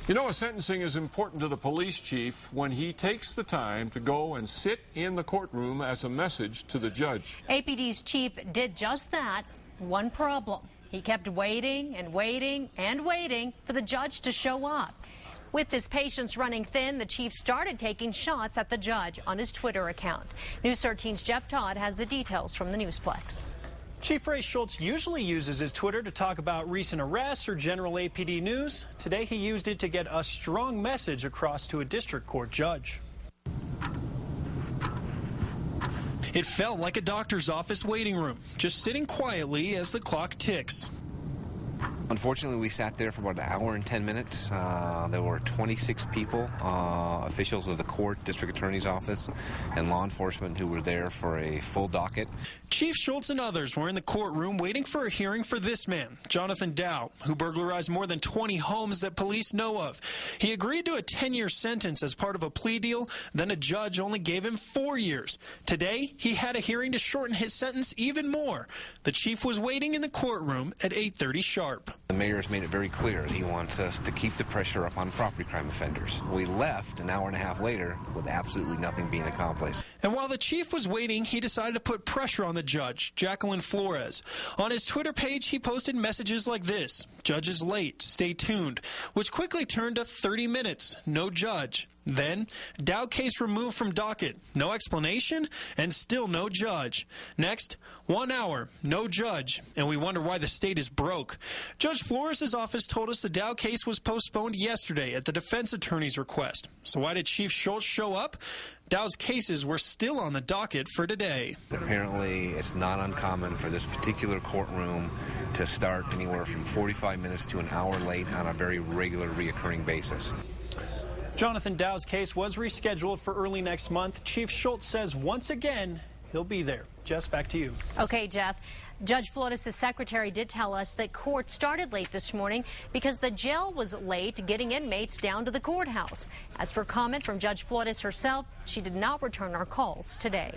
You know, a sentencing is important to the police chief when he takes the time to go and sit in the courtroom as a message to the judge. APD's chief did just that. One problem. He kept waiting and waiting and waiting for the judge to show up. With his patience running thin, the chief started taking shots at the judge on his Twitter account. News 13's Jeff Todd has the details from the Newsplex. Chief Ray Schultz usually uses his Twitter to talk about recent arrests or general APD news. Today he used it to get a strong message across to a district court judge. It felt like a doctor's office waiting room, just sitting quietly as the clock ticks. Unfortunately, we sat there for about an hour and 10 minutes. There were 26 people, officials of the court, district attorney's office, and law enforcement who were there for a full docket. Chief Schultz and others were in the courtroom waiting for a hearing for this man, Jonathan Dow, who burglarized more than 20 homes that police know of. He agreed to a 10-year sentence as part of a plea deal, then a judge only gave him 4 years. Today, he had a hearing to shorten his sentence even more. The chief was waiting in the courtroom at 8:30 sharp. The mayor has made it very clear he wants us to keep the pressure up on property crime offenders. We left an hour and a half later with absolutely nothing being accomplished. And while the chief was waiting, he decided to put pressure on the judge, Jacqueline Flores. On his Twitter page, he posted messages like this: "Judge is late, stay tuned," which quickly turned to 30 minutes, no judge. Then, Dow case removed from docket, no explanation, and still no judge. Next, 1 hour, no judge, and we wonder why the state is broke. Judge Flores' office told us the Dow case was postponed yesterday at the defense attorney's request. So why did Chief Schultz show up? Dow's cases were still on the docket for today. Apparently, it's not uncommon for this particular courtroom to start anywhere from 45 minutes to an hour late on a very regular, reoccurring basis. Jonathan Dow's case was rescheduled for early next month. Chief Schultz says once again he'll be there. Jess, back to you. Okay, Jeff. Judge Flores' secretary did tell us that court started late this morning because the jail was late getting inmates down to the courthouse. As for comment from Judge Flores herself, she did not return our calls today.